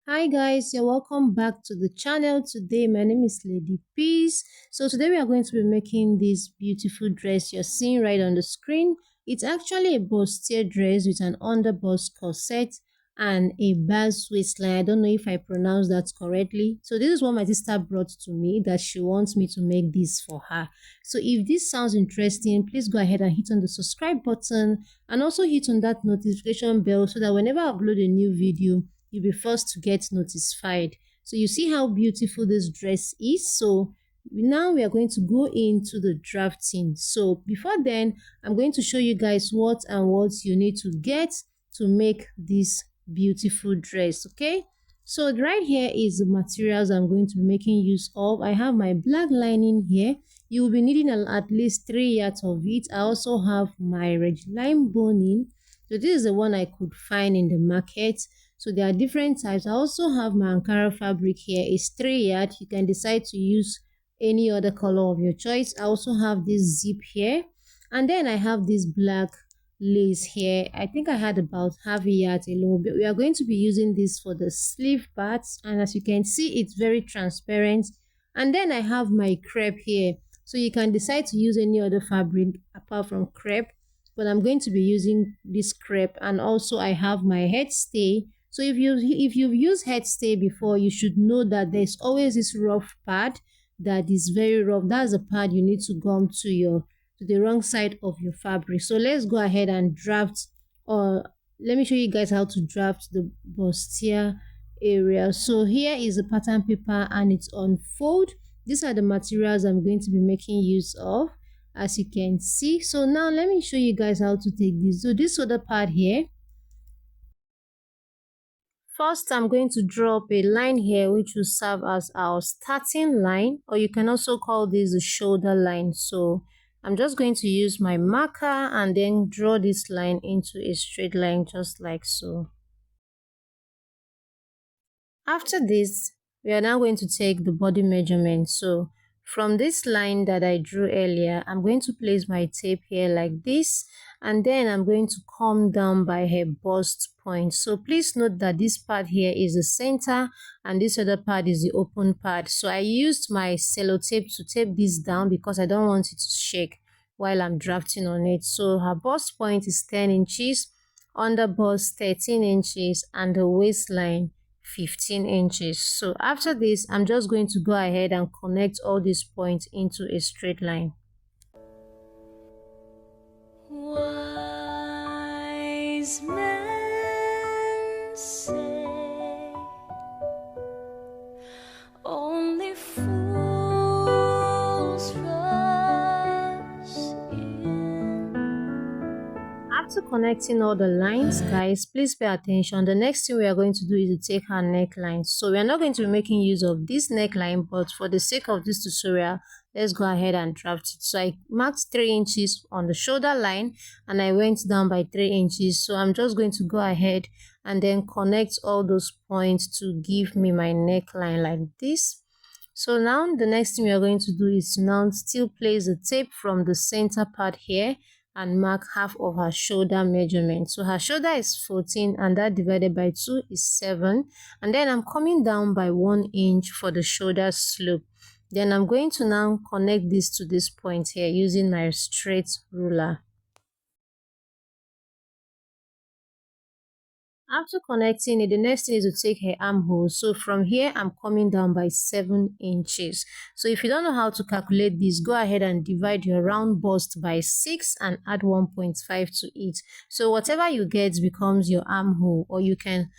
Hi guys, you're welcome back to the channel. Today my name is Lady Peace. So today we are going to be making this beautiful dress you're seeing right on the screen. It's actually a bustier dress with an underbust corset and a bust waistline. I don't know if I pronounced that correctly. So this is what my sister brought to me, that she wants me to make this for her. So if this sounds interesting, please go ahead and hit on the subscribe button and also hit on that notification bell so that whenever I upload a new video, you'll be first to get notified. So you see how beautiful this dress is. So now we are going to go into the drafting. So before then, I'm going to show you guys what and what you need to get to make this beautiful dress. Okay, so right here is the materials I'm going to be making use of. I have my black lining here. You will be needing at least 3 yards of it. I also have my red line boning. So this is the one I could find in the market. So there are different types. I also have my Ankara fabric here. It's 3 yard. You can decide to use any other color of your choice. I also have this zip here. And then I have this black lace here. I think I had about half a yard alone. But we are going to be using this for the sleeve parts. And as you can see, it's very transparent. And then I have my crepe here. So you can decide to use any other fabric apart from crepe. But I'm going to be using this crepe. And also I have my head stay. So if you've used head stay before, you should know that there's always this rough pad that is very rough. That's the pad you need to gum to the wrong side of your fabric. So let's go ahead and draft, or let me show you guys how to draft the bustier area. So here is the pattern paper and it's on fold. These are the materials I'm going to be making use of, as you can see. So now let me show you guys how to take this. So this other part here, first, I'm going to draw up a line here which will serve as our starting line, or you can also call this the shoulder line. So I'm just going to use my marker and then draw this line into a straight line just like so. After this, we are now going to take the body measurement. So from this line that I drew earlier, I'm going to place my tape here like this, and then I'm going to come down by her bust point. So please note that this part here is the center and this other part is the open part. So I used my sellotape to tape this down because I don't want it to shake while I'm drafting on it. So her bust point is 10 inches, under bust 13 inches, and the waistline 15 inches. So after this, I'm just going to go ahead and connect all these points into a straight line. Wise men say only fools rush in. After connecting all the lines, guys, please pay attention. The next thing we are going to do is to take our neckline. So we are not going to be making use of this neckline, but for the sake of this tutorial, let's go ahead and draft it. So I marked 3 inches on the shoulder line and I went down by 3 inches. So I'm just going to go ahead and then connect all those points to give me my neckline like this. So now the next thing we are going to do is to now still place the tape from the center part here and mark half of her shoulder measurement. So her shoulder is 14 and that divided by 2 is 7. And then I'm coming down by 1 inch for the shoulder slope. Then I'm going to now connect this to this point here using my straight ruler. After connecting it, the next thing is to take her armhole. So from here, I'm coming down by 7 inches. So if you don't know how to calculate this, go ahead and divide your round bust by 6 and add 1.5 to it. So whatever you get becomes your armhole, or you can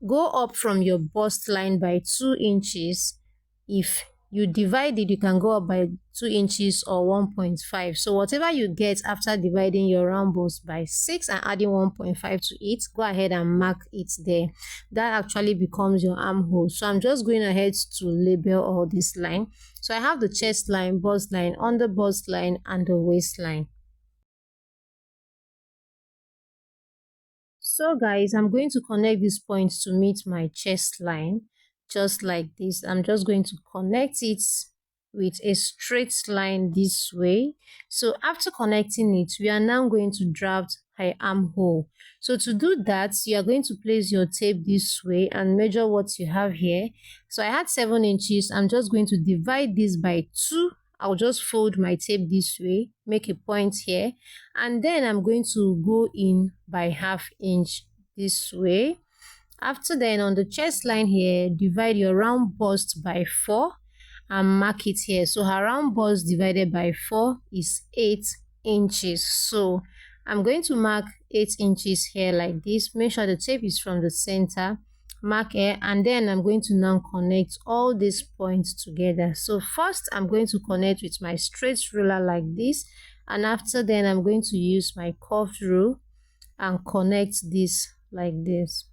go up from your bust line by 2 inches. If you divide it, you can go up by 2 inches or 1.5. So whatever you get after dividing your round bust by 6 and adding 1.5 to it, go ahead and mark it there. That actually becomes your armhole. So I'm just going ahead to label all this line. So I have the chest line, bust line, under bust line, and the waistline. So guys, I'm going to connect these points to meet my chest line just like this. I'm just going to connect it with a straight line this way. So after connecting it, we are now going to draft her armhole. So to do that, you are going to place your tape this way and measure what you have here. So I had 7 inches. I'm just going to divide this by 2. I'll just fold my tape this way, make a point here, and then I'm going to go in by 1/2 inch this way. After then, on the chest line here, divide your round bust by 4 and mark it here. So her round bust divided by 4 is 8 inches. So I'm going to mark 8 inches here like this. Make sure the tape is from the center. Mark here, and then I'm going to now connect all these points together. So first I'm going to connect with my straight ruler like this, and after then I'm going to use my curved rule and connect this like this.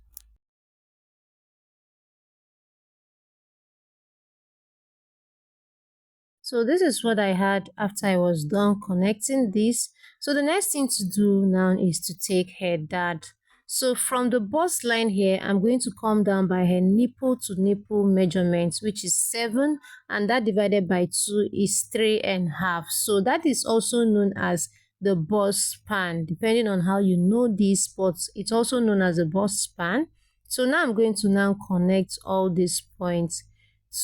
So this is what I had after I was done connecting this. So the next thing to do now is to take her dart. So from the bust line here, I'm going to come down by her nipple to nipple measurement, which is 7, and that divided by 2 is 3.5. So that is also known as the bust span, depending on how you know this, but it's also known as a bust span. So now I'm going to now connect all these points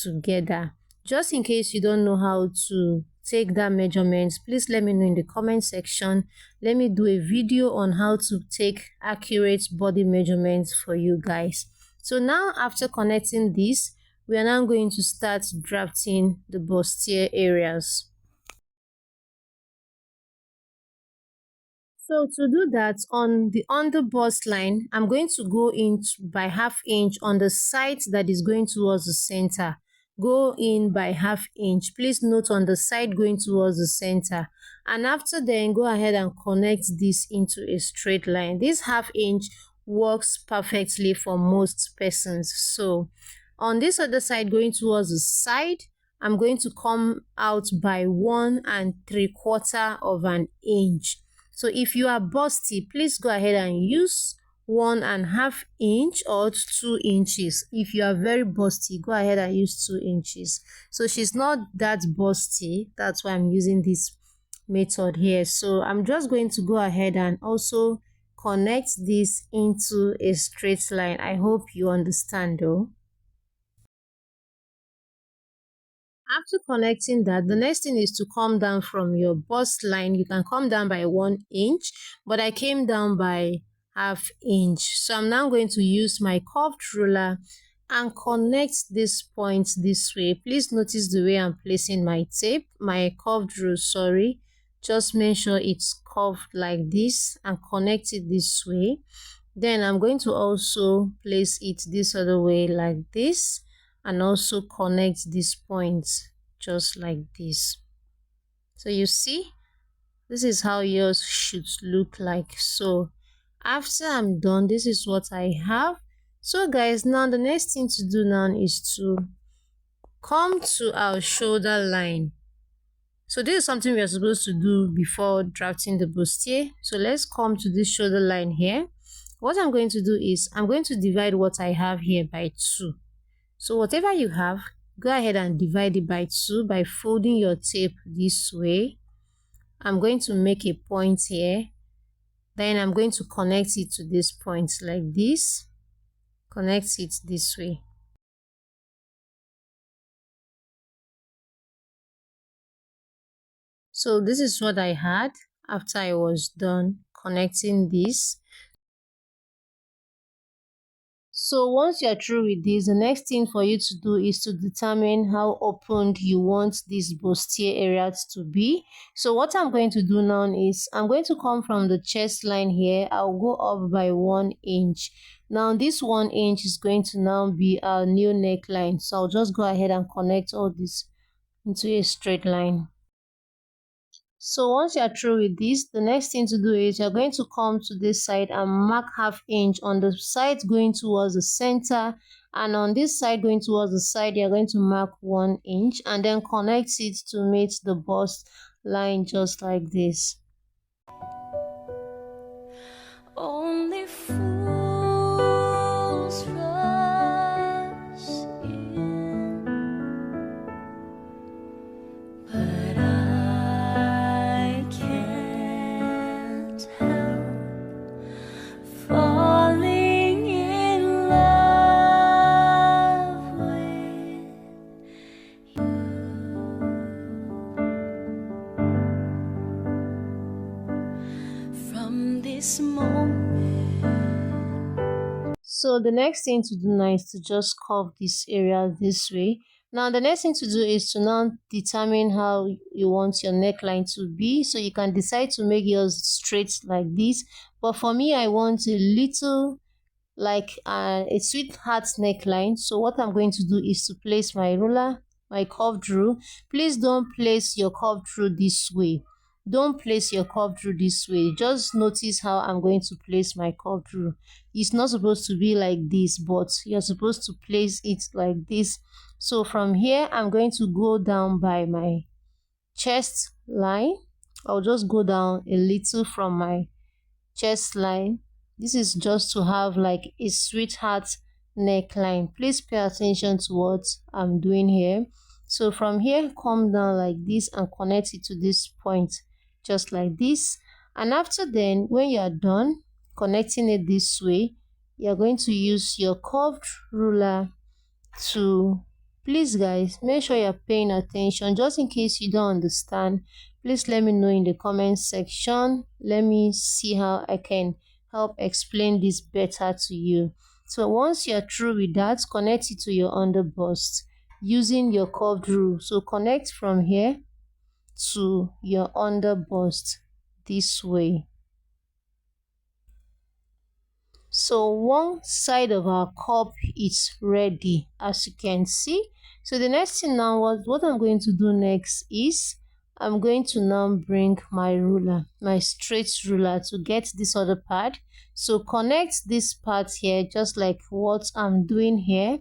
together. Just in case you don't know how to take that measurement, please let me know in the comment section. Let me do a video on how to take accurate body measurements for you guys. So now after connecting this, we are now going to start drafting the bustier areas. So to do that, on the under bust line, I'm going to go in by 1/2 inch on the side that is going towards the center. Go in by 1/2 inch. Please note on the side going towards the center. And after then, go ahead and connect this into a straight line. This 1/2 inch works perfectly for most persons. So on this other side going towards the side, I'm going to come out by 1 3/4 of an inch. So if you are busty, please go ahead and use 1 1/2 inch or 2 inches. If you are very busty, go ahead and use 2 inches. So she's not that busty, that's why I'm using this method here. So I'm just going to go ahead and also connect this into a straight line. I hope you understand though. After connecting that, the next thing is to come down from your bust line. You can come down by 1 inch, but I came down by 1/2 inch. So I'm now going to use my curved ruler and connect this point this way. Please notice the way I'm placing my tape, my curved rule, sorry. Just make sure it's curved like this and connect it this way. Then I'm going to also place it this other way like this, and also connect these points just like this. So you see, this is how yours should look like. So after I'm done, this is what I have. So guys, now the next thing to do now is to come to our shoulder line. So this is something we are supposed to do before drafting the bustier. So let's come to this shoulder line here. What I'm going to do is I'm going to divide what I have here by 2. So whatever you have, go ahead and divide it by 2 by folding your tape this way. I'm going to make a point here. Then I'm going to connect it to this point like this. Connect it this way. So this is what I had after I was done connecting this. So once you're through with this, the next thing for you to do is to determine how opened you want this bustier area to be. So what I'm going to do now is I'm going to come from the chest line here. I'll go up by 1 inch. Now this 1 inch is going to now be our new neckline. So I'll just go ahead and connect all this into a straight line. So once you're through with this, the next thing to do is you're going to come to this side and mark 1/2 inch on the side going towards the center, and on this side going towards the side you're going to mark 1 inch and then connect it to meet the bust line just like this. Only fools rush in, but I can't help So the next thing to do now is to just curve this area this way. Now the next thing to do is to now determine how you want your neckline to be. So you can decide to make yours straight like this, but for me I want a little like a sweetheart neckline. So what I'm going to do is to place my ruler, my curved rule. Please don't place your curved rule this way. Don't place your curved rule this way. Just notice how I'm going to place my curved rule. It's not supposed to be like this, but you're supposed to place it like this. So from here I'm going to go down by my chest line. I'll just go down a little from my chest line. This is just to have like a sweetheart neckline. Please pay attention to what I'm doing here. So from here, come down like this and connect it to this point, just like this. And after then, when you are done connecting it this way, you're going to use your curved ruler to, please guys, make sure you're paying attention. Just in case you don't understand, please let me know in the comment section. Let me see how I can help explain this better to you. So once you're through with that, connect it to your underbust using your curved rule. So connect from here to your underbust this way. So one side of our cup is ready, as you can see. So the next thing now, what I'm going to do next is I'm going to now bring my ruler, my straight ruler, to get this other part. So connect this part here, just like what I'm doing here.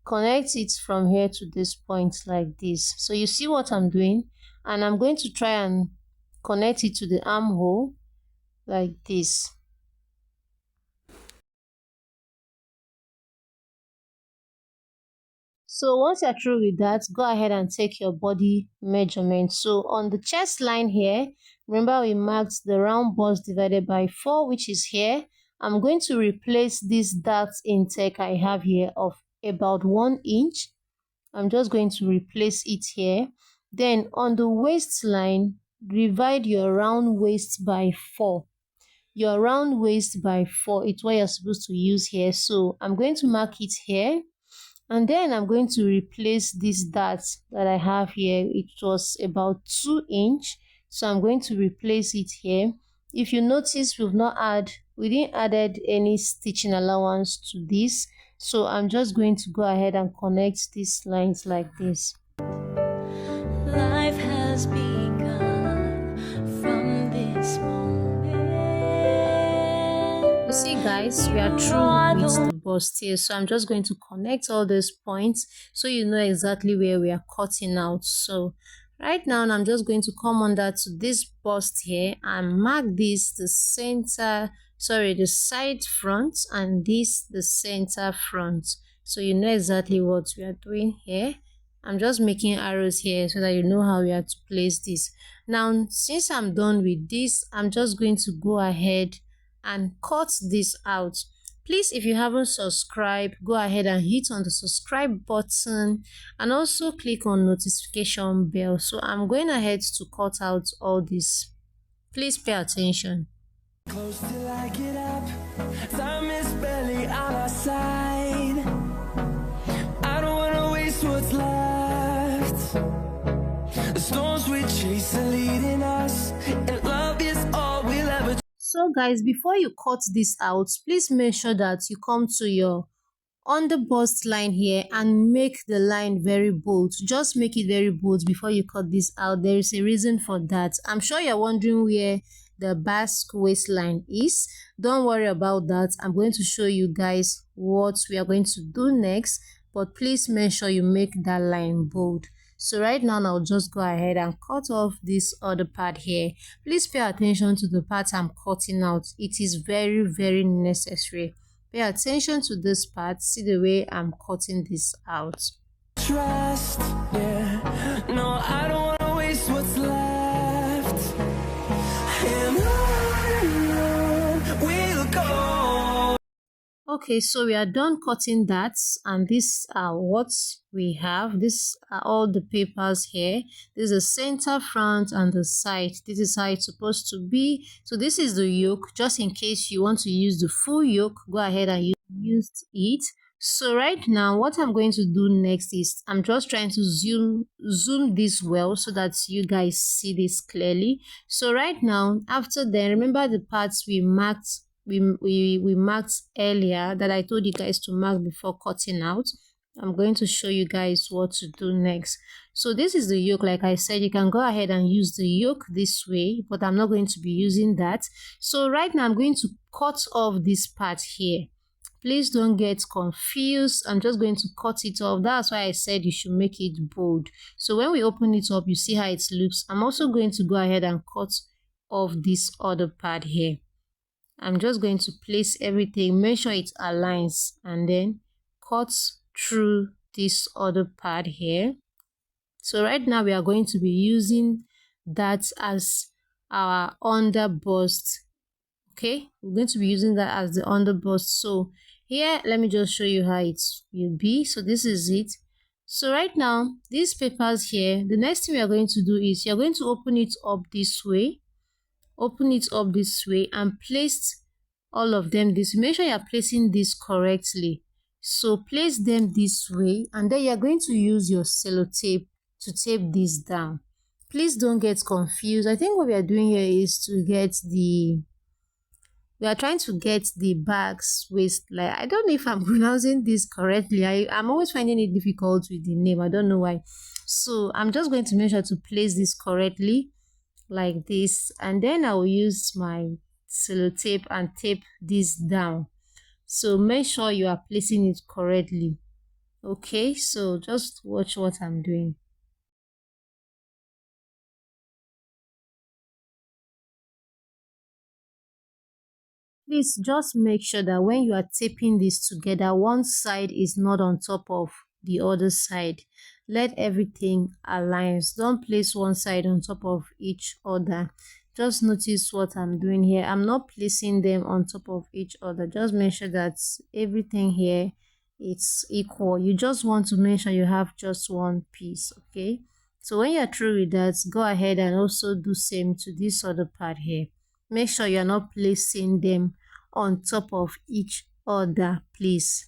Connect it from here to this point like this. So you see what I'm doing, and I'm going to try and connect it to the armhole like this. So once you're through with that, go ahead and take your body measurement. So on the chest line here, remember we marked the round bust divided by 4, which is here. I'm going to replace this dart intake I have here of about 1 inch. I'm just going to replace it here. Then on the waistline, divide your round waist by 4. Your round waist by 4, it's what you're supposed to use here. So I'm going to mark it here. And then I'm going to replace this dart that I have here. It was about 2 inch. So I'm going to replace it here. If you notice, we didn't added any stitching allowance to this. So I'm just going to go ahead and connect these lines like this. Life has begun from this moment. You see guys, we are through with the bust here. So I'm just going to connect all those points so you know exactly where we are cutting out. So right now I'm just going to come under to this bust here and mark this the side front, and this the center front. So you know exactly what we are doing here. I'm just making arrows here so that you know how we have to place this. Now since I'm done with this, I'm just going to go ahead and cut this out. Please, if you haven't subscribed, go ahead and hit on the subscribe button and also click on notification bell. So I'm going ahead to cut out all this. Please pay attention. Close till I get up, time is barely on our side. I don't wanna waste what's left. The storms we chase are leading us, and love is all we'll ever. So guys, before you cut this out, please make sure that you come to your underbust line here and make the line very bold. Just make it very bold before you cut this out. There is a reason for that. I'm sure you're wondering where the basque waistline is. Don't worry about that. I'm going to show you guys what we are going to do next, but please make sure you make that line bold. So right now I'll just go ahead and cut off this other part here. Please pay attention to the part I'm cutting out. It is very, very necessary. Pay attention to this part. See the way I'm cutting this out. Trust, yeah. No, I don't want to waste what's left. And on we'll go. Okay, so we are done cutting that, and these are what we have. These are all the papers here. This is the center, front, and the side. This is how it's supposed to be. So this is the yoke. Just in case you want to use the full yoke, go ahead and use used it. So right now what I'm going to do next is I'm just trying to zoom this well so that you guys see this clearly. So right now, after then, remember the parts we marked, we marked earlier that I told you guys to mark before cutting out. I'm going to show you guys what to do next. So this is the yoke. Like I said, you can go ahead and use the yoke this way, but I'm not going to be using that. So right now I'm going to cut off this part here. Please don't get confused. I'm just going to cut it off. That's why I said you should make it bold. So when we open it up, you see how it looks. I'm also going to go ahead and cut off this other part here. I'm just going to place everything, make sure it aligns, and then cut through this other part here. So right now we are going to be using that as our under bust. Okay, we're going to be using that as the under bust. So here, let me just show you how it will be. So this is it. So right now, these papers here, the next thing we are going to do is you're going to open it up this way. Open it up this way and place all of them this. Make sure you're placing this correctly. So place them this way, and then you're going to use your sellotape to tape this down. Please don't get confused. I think what we are doing here is to get the we are trying to get the bag's waistline. I don't know if I'm pronouncing this correctly. I'm always finding it difficult with the name. I don't know why. So I'm just going to make sure to place this correctly like this, and then I will use my sellotape and tape this down. So make sure you are placing it correctly. Okay, so just watch what I'm doing. Please just make sure that when you are taping this together, one side is not on top of the other side. Let everything align. Don't place one side on top of each other. Just notice what I'm doing here. I'm not placing them on top of each other. Just make sure that everything here it's equal. You just want to make sure you have just one piece, okay? So when you're through with that, go ahead and also do same to this other part here. Make sure you're not placing them on top of each other, please.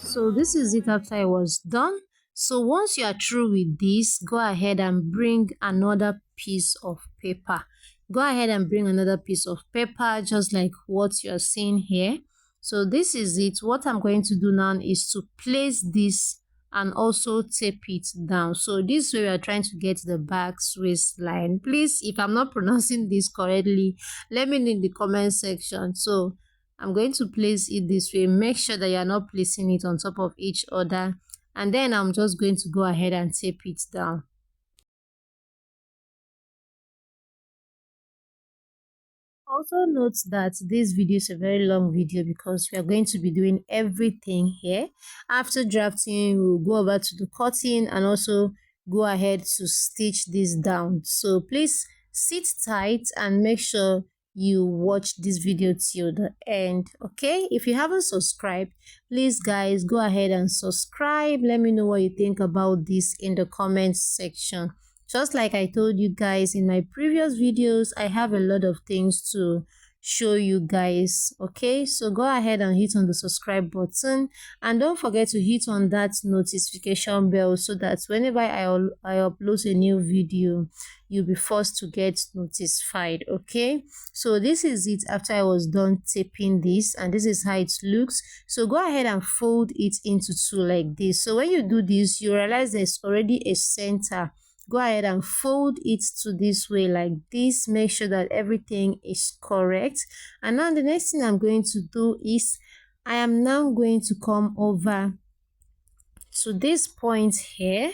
So this is it after I was done. So once you are through with this, go ahead and bring another piece of paper. Go ahead and bring another piece of paper, just like what you are seeing here. So this is it. What I'm going to do now is to place this and also tape it down. So this way we are trying to get the bag's waistline. Please, if I'm not pronouncing this correctly, let me know in the comment section. So I'm going to place it this way. Make sure that you're not placing it on top of each other. And then I'm just going to go ahead and tape it down. Also note that this video is a very long video because we are going to be doing everything here. After drafting, we'll go over to the cutting and also go ahead to stitch this down. So please sit tight and make sure you watch this video till the end. Okay, if you haven't subscribed, please guys go ahead and subscribe. Let me know what you think about this in the comments section. Just like I told you guys in my previous videos, I have a lot of things to show you guys. Okay, so go ahead and hit on the subscribe button and don't forget to hit on that notification bell so that whenever I upload a new video, you'll be forced to get notified. Okay, so this is it after I was done taping this, and this is how it looks. So go ahead and fold it into two like this. So when you do this, you realize there's already a center. Go ahead and fold it to this way like this. Make sure that everything is correct. And now the next thing I'm going to do is I am now going to come over to this point here.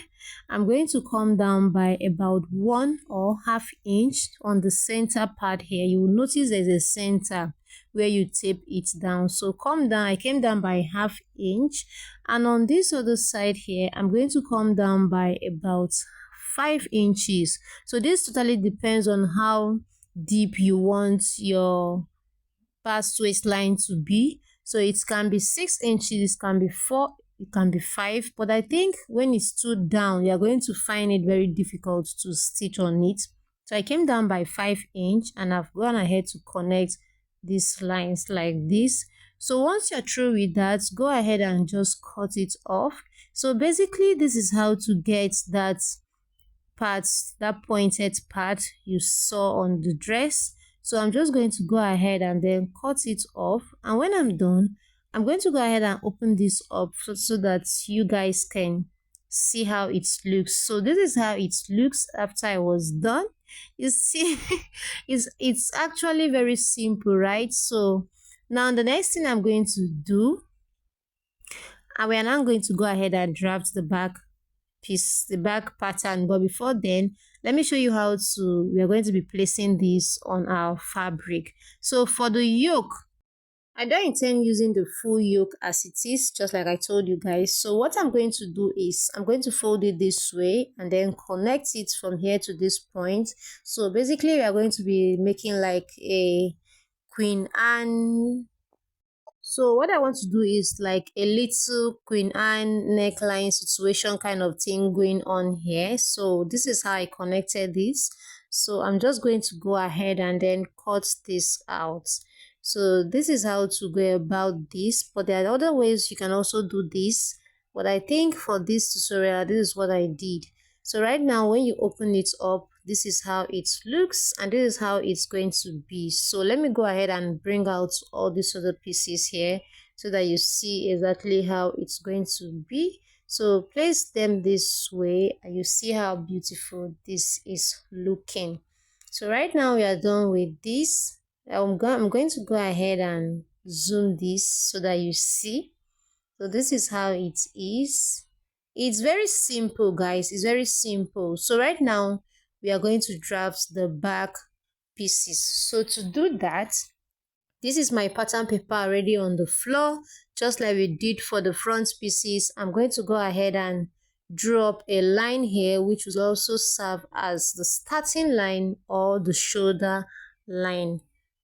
I'm going to come down by about 1.5 inch on the center part here. You will notice there's a center where you tape it down. So come down. I came down by 1/2 inch, and on this other side here I'm going to come down by about 5 inches. So this totally depends on how deep you want your past waistline to be. So it can be 6 inches, it can be 4, it can be 5. But I think when it's too down, you're going to find it very difficult to stitch on it. So I came down by 5 inch and I've gone ahead to connect these lines like this. So once you're through with that, go ahead and just cut it off. So basically this is how to get that part, that pointed part you saw on the dress. So I'm just going to go ahead and then cut it off, and when I'm done, I'm going to go ahead and open this up so that you guys can see how it looks. So this is how it looks after I was done. You see, it's actually very simple, right? So now the next thing I'm going to do, and we are now going to go ahead and draft the back piece, the back pattern. But before then, let me show you how to, we are going to be placing this on our fabric. So for the yoke, I don't intend using the full yoke as it is, just like I told you guys. So what I'm going to do is I'm going to fold it this way and then connect it from here to this point. So basically we are going to be making like a Queen Anne. So what I want to do is like a little Queen Anne neckline situation kind of thing going on here. So this is how I connected this. So I'm just going to go ahead and then cut this out. So this is how to go about this, but there are other ways you can also do this. But I think for this tutorial, this is what I did. So right now when you open it up, this is how it looks and this is how it's going to be. So let me go ahead and bring out all these other pieces here so that you see exactly how it's going to be. So place them this way and you see how beautiful this is looking. So right now we are done with this. I'm going to go ahead and zoom this so that you see. So this is how it is. It's very simple, guys. It's very simple. So right now we are going to draft the back pieces. So to do that, this is my pattern paper already on the floor, just like we did for the front pieces. I'm going to go ahead and draw up a line here, which will also serve as the starting line or the shoulder line.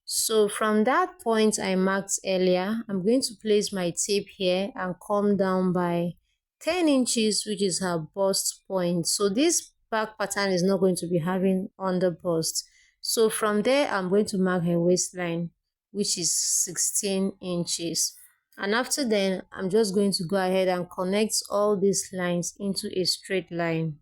So from that point I marked earlier, I'm going to place my tape here and come down by 10 inches, which is her bust point. So this back pattern is not going to be having under bust. So from there, I'm going to mark her waistline, which is 16 inches. And after then, I'm just going to go ahead and connect all these lines into a straight line.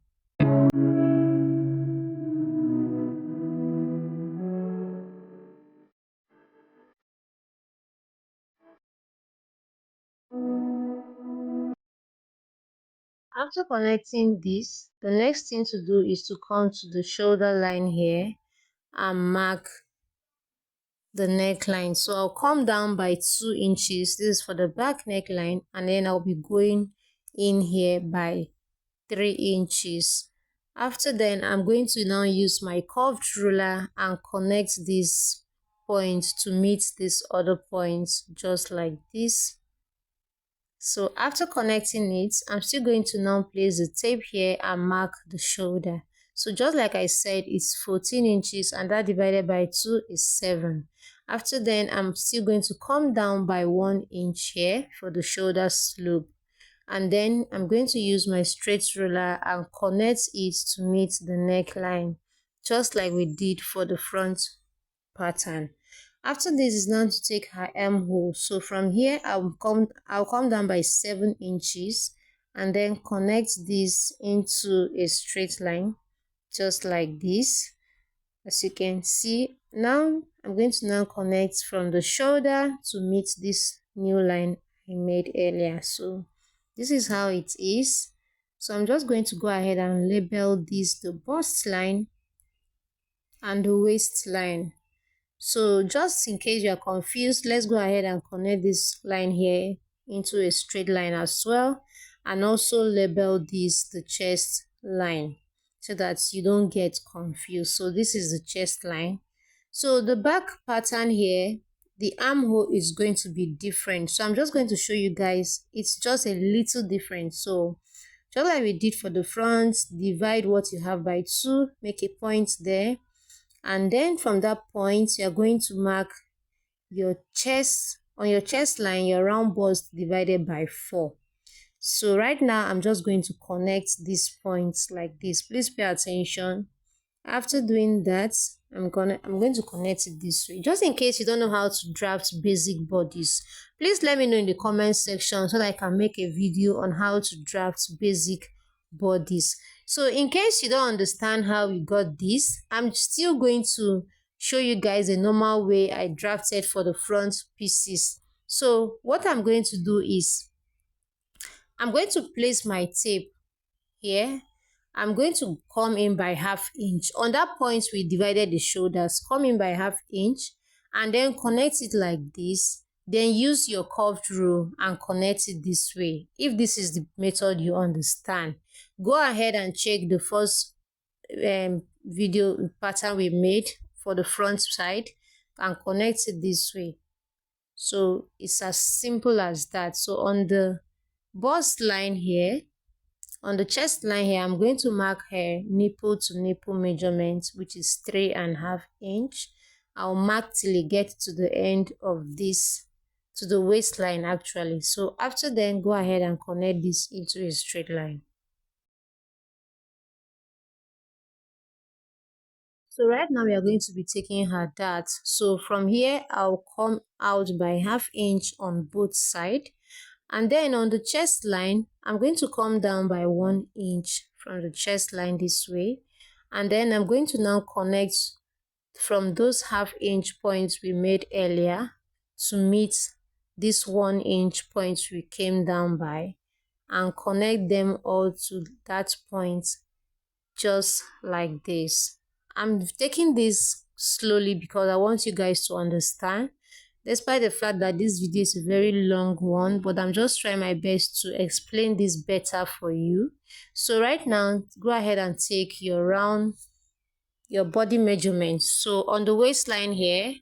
After connecting this, the next thing to do is to come to the shoulder line here and mark the neckline. So I'll come down by 2 inches. This is for the back neckline, and then I'll be going in here by 3 inches. After then, I'm going to now use my curved ruler and connect this point to meet this other point, just like this. So after connecting it, I'm still going to now place the tape here and mark the shoulder. So just like I said, it's 14 inches and that divided by 2 is 7. After then, I'm still going to come down by 1 inch here for the shoulder slope. And then I'm going to use my straight ruler and connect it to meet the neckline, just like we did for the front pattern. After this is now to take her armhole. So from here I'll come down by 7 inches and then connect this into a straight line, just like this. As you can see, now I'm going to now connect from the shoulder to meet this new line I made earlier. So this is how it is. So I'm just going to go ahead and label this the bust line and the waistline. So just in case you are confused, let's go ahead and connect this line here into a straight line as well, and also label this the chest line so that you don't get confused. So this is the chest line. So the back pattern here, the armhole is going to be different. So I'm just going to show you guys, it's just a little different. So Just like we did for the front, divide what you have by 2, make a point there, and then from that point you are going to mark your chest. On your chest line, your round bust divided by 4. So right now I'm just going to connect these points like this. Please pay attention. After doing that, I'm going to connect it this way. Just in case you don't know how to draft basic bodies, please let me know in the comment section so that I can make a video on how to draft basic bodies. So in case you don't understand how we got this, I'm still going to show you guys a normal way I drafted for the front pieces. So what I'm going to do is I'm going to place my tape here. I'm going to come in by ½ inch. On that point, we divided the shoulders. Come in by ½ inch and then connect it like this. Then use your curved rule and connect it this way. If this is the method you understand, go ahead and check the first video pattern we made for the front side and connect it this way. So it's as simple as that. So on the bust line here, on the chest line here, I'm going to mark here nipple to nipple measurement, which is 3½ inch. I'll mark till it gets to the end of this, to the waistline actually. So after then, go ahead and connect this into a straight line. So right now we are going to be taking her dart. So from here, I'll come out by ½ inch on both sides. And then on the chest line, I'm going to come down by 1 inch from the chest line this way. And then I'm going to now connect from those ½ inch points we made earlier to meet this 1 inch point we came down by, and connect them all to that point just like this. I'm taking this slowly because I want you guys to understand, despite the fact that this video is a very long one, but I'm just trying my best to explain this better for you. So right now, go ahead and take your body measurements. So on the waistline here,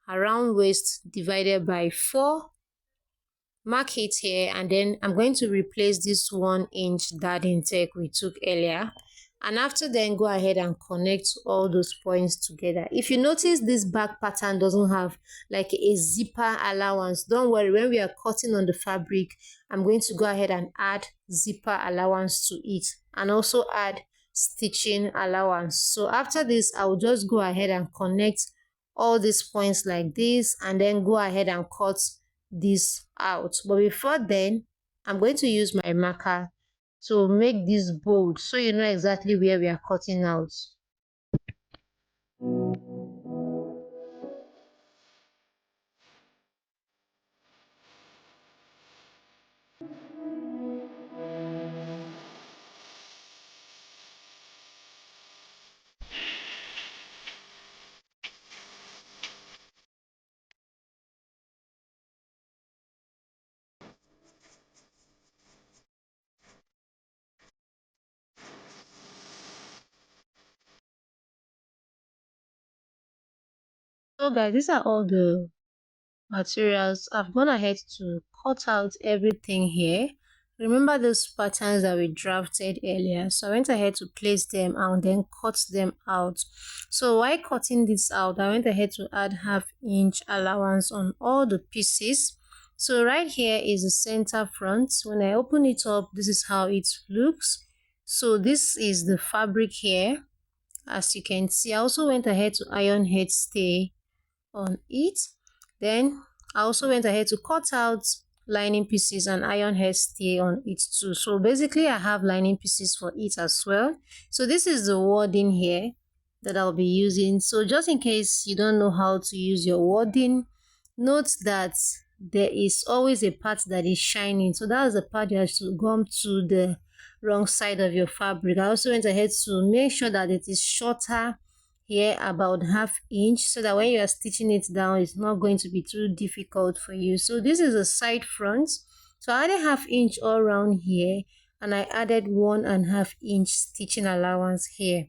around waist divided by 4, mark it here, and then I'm going to replace this 1 inch dart intake we took earlier. And after then, go ahead and connect all those points together. If you notice this back pattern doesn't have like a zipper allowance, don't worry. When we are cutting on the fabric, I'm going to go ahead and add zipper allowance to it, and also add stitching allowance. So after this, I will just go ahead and connect all these points like this, and then go ahead and cut this out. But before then, I'm going to use my marker to make this bold so you know exactly where we are cutting out. So guys, these are all the materials. I've gone ahead to cut out everything here. Remember those patterns that we drafted earlier? So I went ahead to place them and then cut them out. So while cutting this out, I went ahead to add ½ inch allowance on all the pieces. So right here is the center front. When I open it up, this is how it looks. So this is the fabric here. As you can see, I also went ahead to iron head stay on it. Then I also went ahead to cut out lining pieces and iron head stay on it too. So basically I have lining pieces for it as well. So this is the wording here that I'll be using. So just in case you don't know how to use your wording, note that there is always a part that is shining. So that's the part you have to gum to the wrong side of your fabric. I also went ahead to make sure that it is shorter here, about ½ inch, so that when you are stitching it down, it's not going to be too difficult for you. So this is a side front. So I added ½ inch all around here, and I added 1½ inch stitching allowance here.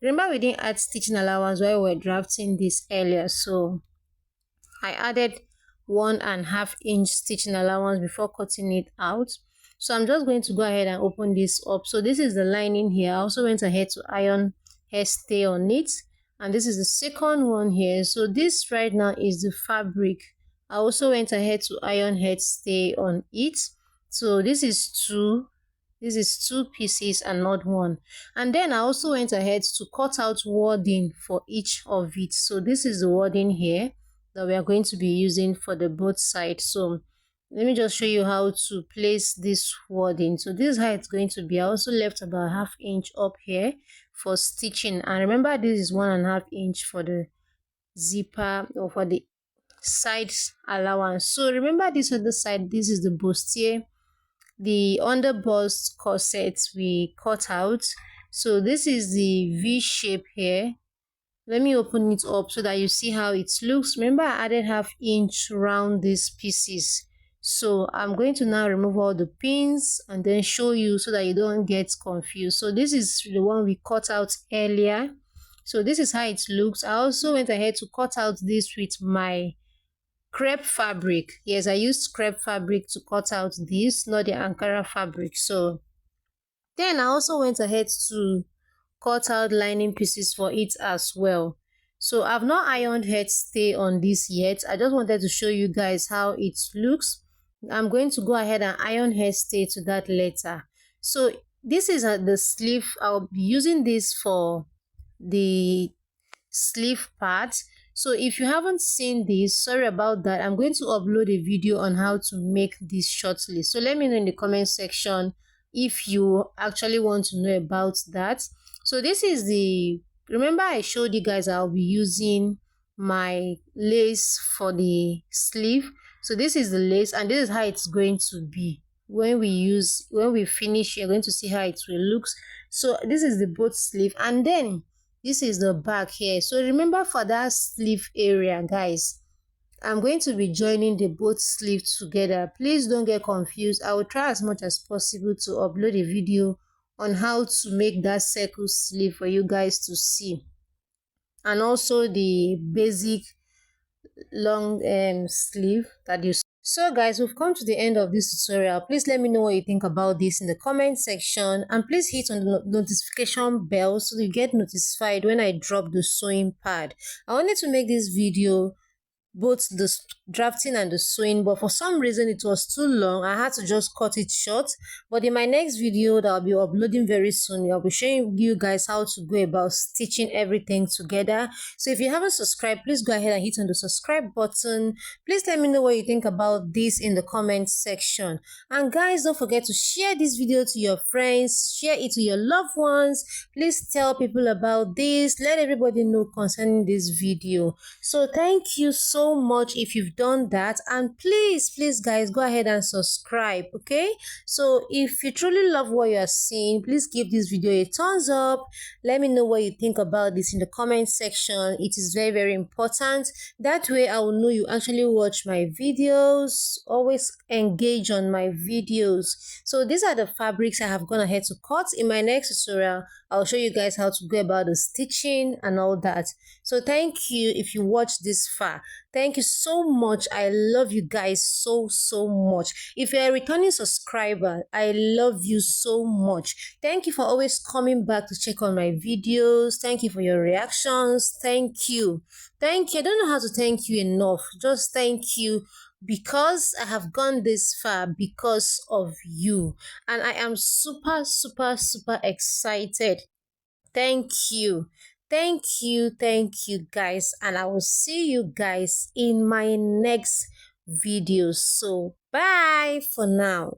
Remember, we didn't add stitching allowance while we were drafting this earlier, so I added 1½ inch stitching allowance before cutting it out. So I'm just going to go ahead and open this up. So this is the lining here. I also went ahead to iron hair stay on it, and this is the second one here. So this right now is the fabric. I also went ahead to iron head stay on it. So this is two pieces and not one. And then I also went ahead to cut out wording for each of it. So this is the wording here that we are going to be using for the both sides. So let me just show you how to place this wording. So this is how it's going to be. I also left about ½ inch up here for stitching, and remember this is 1.5 inch for the zipper or for the sides allowance. So remember this other side, this is the bustier, the underbust corset we cut out. So this is the V shape here. Let me open it up so that you see how it looks. Remember I added ½ inch around these pieces. So I'm going to now remove all the pins and then show you so that you don't get confused. So this is the one we cut out earlier. So this is how it looks. I also went ahead to cut out this with my crepe fabric. Yes, I used crepe fabric to cut out this, not the Ankara fabric. So then I also went ahead to cut out lining pieces for it as well. So I've not ironed head stay on this yet. I just wanted to show you guys how it looks. I'm going to go ahead and iron head stay to that later. So this is the sleeve. I'll be using this for the sleeve part. So if you haven't seen this, sorry about that. I'm going to upload a video on how to make this shortly. So let me know in the comment section if you actually want to know about that. So this is the, remember I showed you guys I'll be using my lace for the sleeve. So this is the lace, and this is how it's going to be when we finish. You're going to see how it will look. So this is the both sleeve, and then this is the back here. So remember for that sleeve area, guys, I'm going to be joining the both sleeves together. Please don't get confused. I will try as much as possible to upload a video on how to make that circle sleeve for you guys to see, and also the basic long sleeve that you. So guys, we've come to the end of this tutorial. Please let me know what you think about this in the comment section, and please hit on the notification bell so you get notified when I drop the sewing pad. I wanted to make this video both the drafting and the sewing, but for some reason it was too long. I had to just cut it short. But in my next video that I'll be uploading very soon, I'll be showing you guys how to go about stitching everything together. So if you haven't subscribed, please go ahead and hit on the subscribe button. Please let me know what you think about this in the comment section. And guys, don't forget to share this video to your friends, share it to your loved ones. Please tell people about this, let everybody know concerning this video. So thank you so much if you've done that, and please guys, go ahead and subscribe. Okay, so if you truly love what you are seeing, please give this video a thumbs up. Let me know what you think about this in the comment section. It is very important. That way I will know you actually watch my videos. Always engage on my videos. So these are the fabrics I have gone ahead to cut. In my next tutorial, I'll show you guys how to go about the stitching and all that. So thank you if you watched this far. Thank you so much. I love you guys so much. If you're a returning subscriber, I love you so much. Thank you for always coming back to check on my videos. Thank you for your reactions. Thank you. Thank you. I don't know how to thank you enough. Just thank you, because I have gone this far because of you, and I am super excited. Thank you. Thank you guys, and I will see you guys in my next video. So bye for now.